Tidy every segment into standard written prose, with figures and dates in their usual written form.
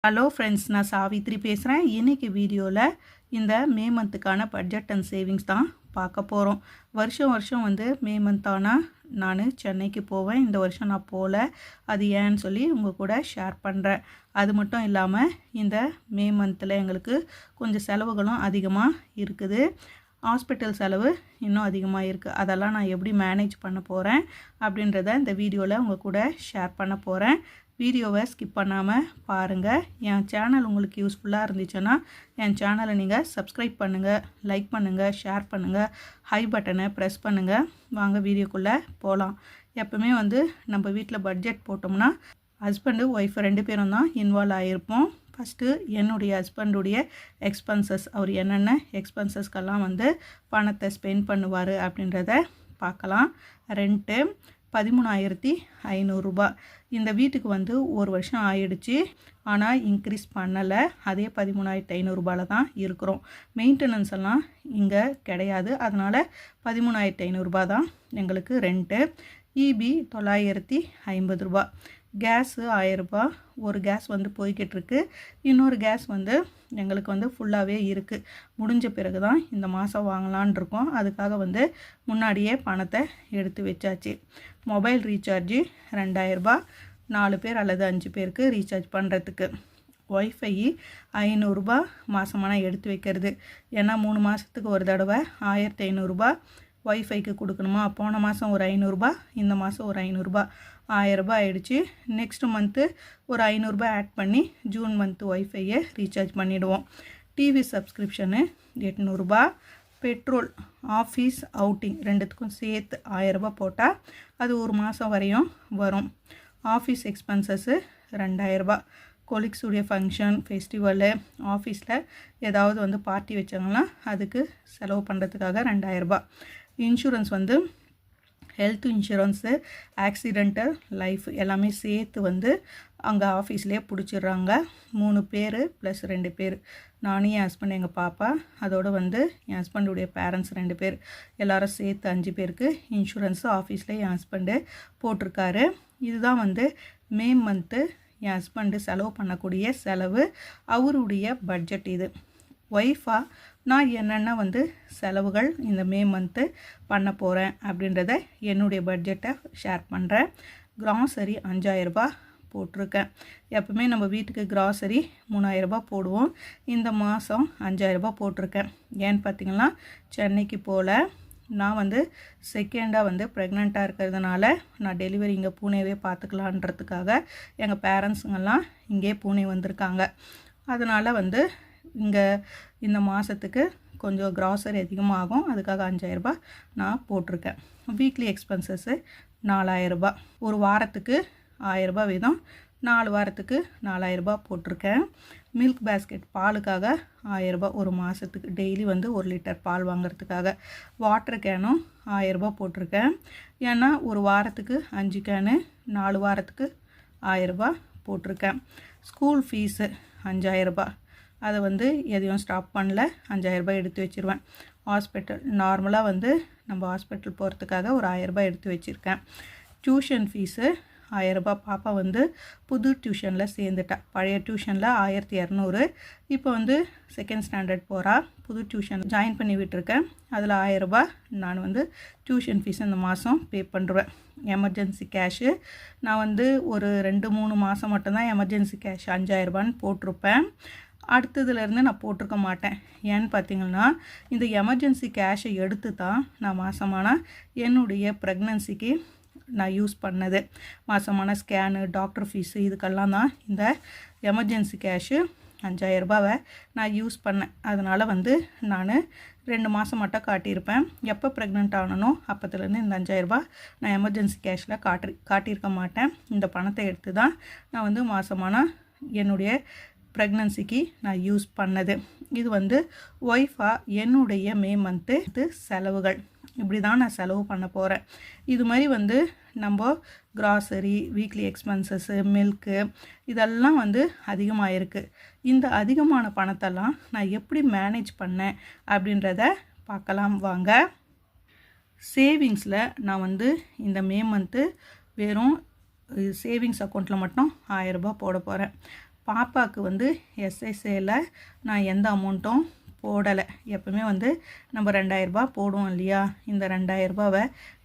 Hello friends, நான் சாவித்ரி பேசுகிறேன். இன்றைக்கி வீடியோவில் இந்த மே மந்த்துக்கான பட்ஜெட் அண்ட் சேவிங்ஸ் தான் பார்க்க போகிறோம். வருஷம் வருஷம் மே மந்த் ஆனால் நான் சென்னைக்கு போவேன். இந்த வருஷம் நான் போகல. அது ஏன்னு சொல்லி உங்கள் கூட ஷேர் பண்ணுறேன். அது மட்டும் இல்லாமல் இந்த மே மந்தில் எங்களுக்கு கொஞ்சம் செலவுகளும் அதிகமாக இருக்குது. ஹாஸ்பிட்டல் செலவு இன்னும் அதிகமாக இருக்குது. அதெல்லாம் நான் எப்படி மேனேஜ் பண்ண போகிறேன் அப்படின்றத இந்த வீடியோவில் உங்கள் கூட ஷேர் பண்ண போகிறேன். வீடியோவை ஸ்கிப் பண்ணாமல் பாருங்கள். என் சேனல் உங்களுக்கு யூஸ்ஃபுல்லாக இருந்துச்சுன்னா என் சேனலை நீங்கள் சப்ஸ்கிரைப் பண்ணுங்கள், லைக் பண்ணுங்கள், ஷேர் பண்ணுங்கள், ஹை பட்டனை ப்ரெஸ் பண்ணுங்கள். வாங்க வீடியோக்குள்ளே போகலாம். எப்போவுமே நம்ம வீட்டில் பட்ஜெட் போட்டோம்னா ஹஸ்பண்டு ஒய்ஃப் 2 பேரும் தான் இன்வால்வ் ஆகியிருப்போம். ஃபஸ்ட்டு என்னுடைய ஹஸ்பண்டுடைய எக்ஸ்பென்சஸ், அவர் என்னென்ன எக்ஸ்பென்சஸ்க்கெல்லாம் பணத்தை ஸ்பெண்ட் பண்ணுவார் அப்படின்றத பார்க்கலாம். ரெண்ட்டு 13,500 ரூபா. இந்த வீட்டுக்கு ஒரு வருஷம் ஆயிடுச்சு, ஆனால் இன்க்ரீஸ் பண்ணலை. அதே 13,500 ரூபாயில் தான் இருக்கிறோம். மெயின்டெனன்ஸ் எல்லாம் இங்கே கிடையாது. அதனால் 13,500 ரூபா தான் எங்களுக்கு ரெண்ட்டு. இபி 950 ரூபா. கேஸு 1000 ரூபா. ஒரு கேஸ் போய்கிட்டுருக்கு. இன்னொரு கேஸ் எங்களுக்கு ஃபுல்லாகவே இருக்குது. முடிஞ்ச பிறகு தான் இந்த மாதம் வாங்கலான் இருக்கோம். அதுக்காக முன்னாடியே பணத்தை எடுத்து வச்சாச்சு. மொபைல் ரீசார்ஜு 2000 ரூபா. 4 பேர் அல்லது 5 பேருக்கு ரீசார்ஜ் பண்ணுறதுக்கு. ஒய்ஃபை 500 ரூபா மாதமான எடுத்து வைக்கிறது. ஏன்னா 3 மாதத்துக்கு ஒரு தடவை 1500 ரூபா ஒய்ஃபைக்கு கொடுக்கணுமா. போன மாதம் ஒரு 500 ரூபா, இந்த மாதம் ஒரு 500 ரூபா, 1000 ரூபா ஆயிடுச்சு. நெக்ஸ்ட் மந்த்து ஒரு 500 ரூபா ஆட் பண்ணி ஜூன் மந்த்து ஒய்ஃபையை ரீசார்ஜ் பண்ணிவிடுவோம். டிவி சப்ஸ்கிரிப்ஷனு 800 ரூபா. பெட்ரோல், ஆஃபீஸ் அவுட்டிங் ரெண்டுத்துக்கும் சேர்த்து 1000 ரூபா போட்டால் அது ஒரு மாதம் வரையும் வரும். ஆஃபீஸ் எக்ஸ்பென்சஸ்ஸு 2000 ரூபா. கொலீக்ஸுடைய ஃபங்க்ஷன், ஃபெஸ்டிவலு, ஆஃபீஸில் ஏதாவது பார்ட்டி வச்சாங்கன்னா அதுக்கு செலவு பண்ணுறதுக்காக 2000 ரூபா. Insurance health insurance, accidental, life எல்லாமே சேர்த்து அங்கே ஆஃபீஸ்லேயே பிடிச்சிடுறாங்க. 3 பேர் ப்ளஸ் 2 பேர். நானும் என் ஹஸ்பண்ட், எங்கள் பாப்பா, அதோடு என் ஹஸ்பண்டுடைய பேரண்ட்ஸ் 2 பேர், எல்லோரும் சேர்த்து 5 பேருக்கு இன்சூரன்ஸு ஆஃபீஸில் என் ஹஸ்பண்டு போட்டிருக்காரு. இதுதான் மே மந்த்து என் ஹஸ்பண்டு செலவு பண்ணக்கூடிய செலவு. அவருடைய பட்ஜெட் இது. ஒய்ஃபாக நான் என்னென்ன செலவுகள் இந்த மே மந்த்து பண்ண போகிறேன் அப்படின்றத என்னுடைய பட்ஜெட்டை ஷேர் பண்ணுறேன். கிராசரி 5000 ரூபா போட்டிருக்கேன். எப்பவுமே நம்ம வீட்டுக்கு கிராசரி 3000 ரூபா போடுவோம். இந்த மாதம் 5000 ரூபா போட்டிருக்கேன். ஏன்னு பார்த்திங்கன்னா சென்னைக்கு போகல. நான் செகண்டாக ப்ரெக்னெண்ட்டாக இருக்கிறதுனால நான் டெலிவரி இங்கே பூனேவே பார்த்துக்கலான்றதுக்காக எங்கள் பேரண்ட்ஸுங்கெல்லாம் இங்கே பூனே வந்திருக்காங்க. அதனால் இங்கே இந்த மாதத்துக்கு கொஞ்சம் கிராசரி அதிகமாகும். அதுக்காக 5000 ரூபா நான் போட்டிருக்கேன். வீக்லி எக்ஸ்பென்சஸ்ஸு 4000 ரூபா. ஒரு வாரத்துக்கு 1000 ரூபா வீதம் 4 வாரத்துக்கு 4000 ரூபா போட்டிருக்கேன். மில்க் பேஸ்கெட் பாலுக்காக 1000 ரூபா ஒரு மாதத்துக்கு. டெய்லி 1 லிட்டர் பால் வாங்குறதுக்காக. வாட்டர் கேனும் 1000 ரூபா போட்டிருக்கேன். ஏன்னா ஒரு வாரத்துக்கு 5 கேனு, 4 வாரத்துக்கு 1000 ரூபா போட்டிருக்கேன். ஸ்கூல் ஃபீஸு 5000 ரூபா. அதை எதையும் ஸ்டாப் பண்ணல. 5000 ரூபாய் எடுத்து வச்சுருவேன். ஹாஸ்பிட்டல் நார்மலாக நம்ம ஹாஸ்பிட்டல் போகிறதுக்காக ஒரு 1000 ரூபாய் எடுத்து வச்சுருக்கேன். டியூஷன் ஃபீஸு 1000 ரூபாய். பாப்பா புது டியூஷனில் சேர்ந்துட்டா. பழைய டியூஷனில் 1200. இப்போ செகண்ட் ஸ்டாண்டர்ட் போகிறா. புது டியூஷன் ஜாயின் பண்ணி விட்டுருக்கேன். அதில் 1000 ரூபாய் நான் டியூஷன் ஃபீஸ் இந்த மாதம் பே பண்ணுறேன். எமர்ஜென்சி கேஷு நான் ஒரு 2-3 மாதம் மட்டும்தான் எமர்ஜென்சி கேஷ் 5000 ரூபான்னு போட்டிருப்பேன். அடுத்ததுலேருந்து நான் போட்டிருக்க மாட்டேன். ஏன்னு பார்த்திங்கன்னா இந்த எமர்ஜென்சி கேஷை எடுத்து தான் நான் மாதமான என்னுடைய ப்ரெக்னன்சிக்கு நான் யூஸ் பண்ணது. மாதமான ஸ்கேனு, டாக்டர் ஃபீஸு இதுக்கெல்லாம் தான் இந்த எமர்ஜென்சி கேஷு 5000 ரூபாவை நான் யூஸ் பண்ணேன். அதனால் நான் 2 மாதம் மட்டும் காட்டியிருப்பேன். எப்போ ப்ரெக்னென்ட் ஆனனோ அப்போத்துலேருந்து இந்த 5000 ரூபாய் நான் எமர்ஜென்சி கேஷில் காட்டியிருக்க மாட்டேன். இந்த பணத்தை எடுத்து தான் நான் மாதமான என்னுடைய ப்ரெக்னன்சிக்கு நான் யூஸ் பண்ணது. இது ஒய்ஃபாக என்னுடைய மே மந்த்து செலவுகள். இப்படி தான் நான் செலவு பண்ண போகிறேன். இது மாதிரி நம்ம கிராசரி, வீக்லி எக்ஸ்பென்சஸ்ஸு, மில்க்கு இதெல்லாம் அதிகமாக இருக்குது. இந்த அதிகமான பணத்தெல்லாம் நான் எப்படி மேனேஜ் பண்ணேன் அப்படின்றத பார்க்கலாம் வாங்க. சேவிங்ஸில் நான் இந்த மே மந்த்து வெறும் சேவிங்ஸ் அக்கௌண்ட்டில் மட்டும் 1000 ரூபாய் போட போகிறேன். பாப்பாவுக்கு வந்து எஸ்ஐசியில் நான் எந்த அமௌண்ட்டும் போடலை. எப்பவுமே வந்து நம்ம 2000 ரூபாய் போடுவோம் இல்லையா, இந்த 2000 ரூபாவை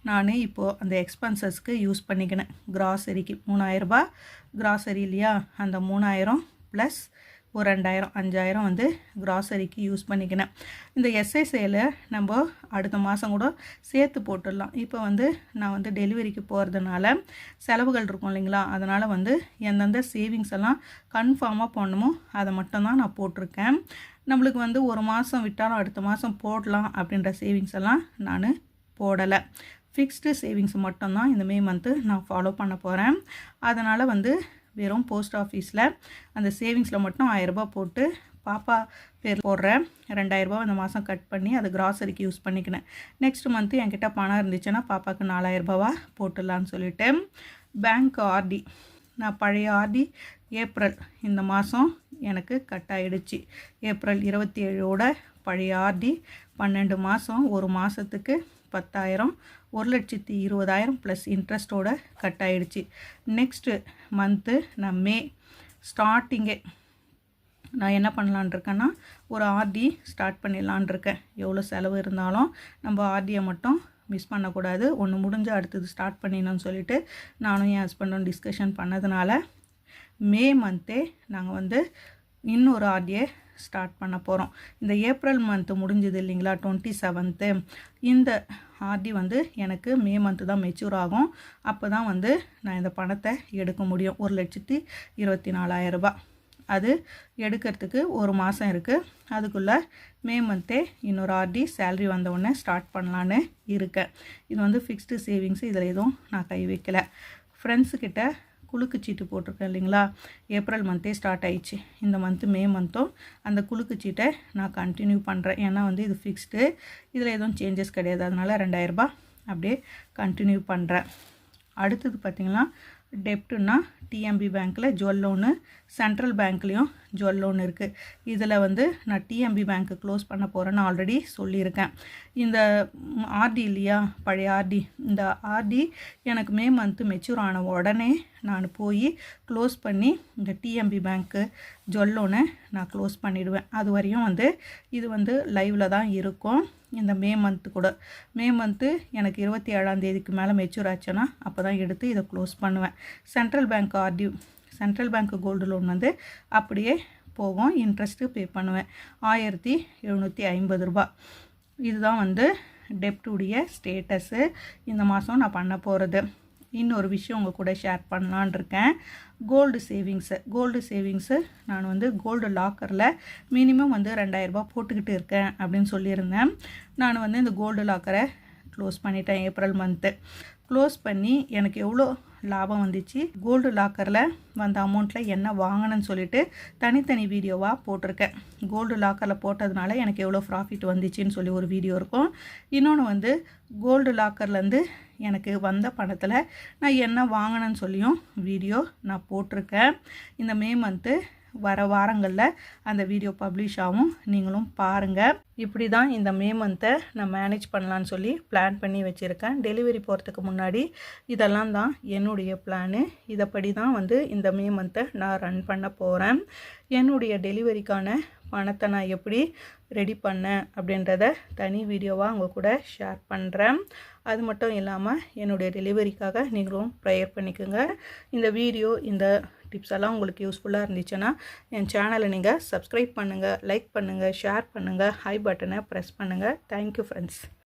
நான் இப்போது அந்த எக்ஸ்பென்சஸ்க்கு யூஸ் பண்ணிக்கினேன். கிராசரிக்கு 3000 ரூபாய் கிராசரி இல்லையா, அந்த 3000 ப்ளஸ் ஒரு 2000 5000 வந்து கிராசரிக்கு யூஸ் பண்ணிக்கினேன். இந்த எஸ்ஐசியில் நம்ம அடுத்த மாதம் கூட சேர்த்து போட்டுடலாம். இப்போ வந்து நான் வந்து டெலிவரிக்கு போகிறதுனால செலவுகள் இருக்கும் இல்லைங்களா, அதனால் வந்து எந்தெந்த சேவிங்ஸ் எல்லாம் கன்ஃபார்மாக போடணுமோ அதை மட்டும்தான் நான் போட்டிருக்கேன். நம்மளுக்கு வந்து ஒரு மாதம் விட்டாலும் அடுத்த மாதம் போடலாம் அப்படின்ற சேவிங்ஸ் எல்லாம் நான் போடலை. ஃபிக்ஸ்டு சேவிங்ஸ் மட்டும்தான் இந்த மே மந்த்து நான் ஃபாலோ பண்ண போகிறேன். அதனால் வந்து வெறும் போஸ்ட் ஆஃபீஸில் அந்த சேவிங்ஸில் மட்டும் 1000 ரூபாய் போட்டு பாப்பா பேர் போடுறேன். 2000 ரூபாய் இந்த மாதம் கட் பண்ணி அது கிராசரிக்கு யூஸ் பண்ணிக்கினேன். நெக்ஸ்ட் மந்த்து என்கிட்ட பணம் இருந்துச்சுன்னா பாப்பாவுக்கு 4000 ரூபாவாக போட்டுடலான்னு சொல்லிவிட்டு பேங்க் ஆர்டி, நான் பழைய ஆர்டி ஏப்ரல் இந்த மாதம் எனக்கு கட் ஆகிடுச்சு. ஏப்ரல் 27ஓட பழைய ஆர்டி 12 மாதம், ஒரு மாதத்துக்கு 10,000, 1,20,000 ப்ளஸ் இன்ட்ரெஸ்ட்டோட கட் ஆகிடுச்சு. நெக்ஸ்ட்டு மந்த்து நான் மே ஸ்டார்டிங்கே நான் என்ன பண்ணலான் இருக்கேன்னா ஒரு ஆர்டி ஸ்டார்ட் பண்ணிடலான் இருக்கேன். எவ்வளோ செலவு இருந்தாலும் நம்ம ஆர்டியை மட்டும் மிஸ் பண்ணக்கூடாது. ஒன்று முடிஞ்சு அடுத்தது ஸ்டார்ட் பண்ணிடணும்னு சொல்லிவிட்டு நானும் என் ஹஸ்பண்டும் டிஸ்கஷன் பண்ணதுனால மே மந்த்தே நாங்கள் வந்து இன்னொரு ஆர்டியை ஸ்டார்ட் பண்ண போகிறோம். இந்த ஏப்ரல் மந்த்து முடிஞ்சது இல்லைங்களா 27th, இந்த ஆர்டி வந்து எனக்கு மே மந்த்து தான் மெச்சூர் ஆகும். அப்போ தான் வந்து நான் இந்த பணத்தை எடுக்க முடியும். 1,24,000 ரூபாய். அது எடுக்கிறதுக்கு ஒரு மாதம் இருக்குது. அதுக்குள்ளே மே மந்த்தே இன்னொரு ஆர்டி சேல்ரி வந்தவுடனே ஸ்டார்ட் பண்ணலான்னு இருக்கேன். இது வந்து ஃபிக்ஸ்டு சேவிங்ஸு, இதில் எதுவும் நான் கை வைக்கலை. ஃப்ரெண்ட்ஸுக்கிட்ட குலுக்கு சீட்டு போட்டிருக்கேன் இல்லைங்களா, ஏப்ரல் மந்த்தே ஸ்டார்ட் ஆயிடுச்சு. இந்த மந்த்து மே மந்த்தும் அந்த குலுக்கு சீட்டை நான் கண்டினியூ பண்ணுறேன். ஏன்னா வந்து இது ஃபிக்ஸ்டு, இதில் எதுவும் சேஞ்சஸ் கிடையாது. அதனால் 2000 ரூபாய் அப்படியே கண்டினியூ பண்ணுறேன். அடுத்தது பார்த்திங்கன்னா டெப்ட்டுன்னா டிஎம்பி பேங்க்கில் ஜுவல் லோனு, சென்ட்ரல் பேங்க்லேயும் ஜுவல் லோன் இருக்குது. இதில் வந்து நான் டிஎம்பி பேங்க்கு க்ளோஸ் பண்ண போகிறேன்னு ஆல்ரெடி சொல்லியிருக்கேன். இந்த ஆர்டி இல்லையா, பழைய ஆர்டி, இந்த ஆர்டி எனக்கு மே மந்த்து மெச்சூர் ஆன உடனே நான் போய் க்ளோஸ் பண்ணி இந்த டிஎம்பி பேங்க்கு ஜுவல் லோனை நான் க்ளோஸ் பண்ணிவிடுவேன். அது வரையும் வந்து இது வந்து லைவில் தான் இருக்கும். இந்த மே மந்த்து கூட மே மந்த்து எனக்கு 27ஆம் தேதிக்கு மேலே மெச்சூர் ஆச்சுன்னா அப்போ தான் எடுத்து இதை க்ளோஸ் பண்ணுவேன். Central bank RD, central bank gold loan வந்து அப்படியே போகும். இன்ட்ரெஸ்ட்டு பே பண்ணுவேன் 1750 ரூபாய். இதுதான் வந்து டெப்டுடைய ஸ்டேட்டஸு இந்த மாதம் நான் பண்ண போகிறது. இன்னொரு விஷயம் உங்கள் கூட ஷேர் பண்ணலான் இருக்கேன். கோல்டு சேவிங்ஸு நான் வந்து கோல்டு லாக்கரில் மினிமம் வந்து 2000 ரூபாய் போட்டுக்கிட்டு இருக்கேன் அப்படின்னு சொல்லியிருந்தேன். நான் வந்து இந்த கோல்டு லாக்கரை க்ளோஸ் பண்ணிட்டேன். ஏப்ரல் மந்த்து க்ளோஸ் பண்ணி எனக்கு எவ்வளோ லாபம் வந்துச்சு, கோல்டு லாக்கரில் வந்த அமௌண்ட்டில் என்ன வாங்கினேன்னு சொல்லிட்டு தனித்தனி வீடியோவாக போட்டிருக்கேன். கோல்டு லாக்கரில் போட்டதுனால எனக்கு எவ்வளோ ப்ராஃபிட் வந்துச்சுன்னு சொல்லி ஒரு வீடியோ இருக்கும். இன்னொன்று வந்து கோல்டு லாக்கர்லேருந்து எனக்கு வந்த பணத்தில் நான் என்ன வாங்கினேன்னு சொல்லியும் வீடியோ நான் போட்டிருக்கேன். இந்த மே மந்த்து வர வாரங்களில் அந்த வீடியோ பப்ளிஷ் ஆகும், நீங்களும் பாருங்கள். இப்படி தான் இந்த மே மந்த்தை நான் மேனேஜ் பண்ணலான்னு சொல்லி பிளான் பண்ணி வச்சுருக்கேன். டெலிவரி போகிறதுக்கு முன்னாடி இதெல்லாம் தான் என்னுடைய பிளானு. இதைப்படி தான் வந்து இந்த மே மந்த்தை நான் ரன் பண்ண போகிறேன். என்னுடைய டெலிவரிக்கான பணத்தை நான் எப்படி ரெடி பண்ணேன் அப்படின்றத தனி வீடியோவாக உங்கள் கூட ஷேர் பண்ணுறேன். அது மட்டும் இல்லாமல் என்னுடைய டெலிவரிக்காக நீங்களும் ப்ரேயர் பண்ணிக்கோங்க. இந்த வீடியோ, இந்த டிப்ஸ் எல்லாம் உங்களுக்கு யூஸ்ஃபுல்லாக இருந்துச்சுன்னா என் சேனலை நீங்கள் சப்ஸ்கிரைப் பண்ணுங்கள், லைக் பண்ணுங்கள், ஷேர் பண்ணுங்கள், ஹை பட்டனை ப்ரெஸ் பண்ணுங்கள். Thank you friends.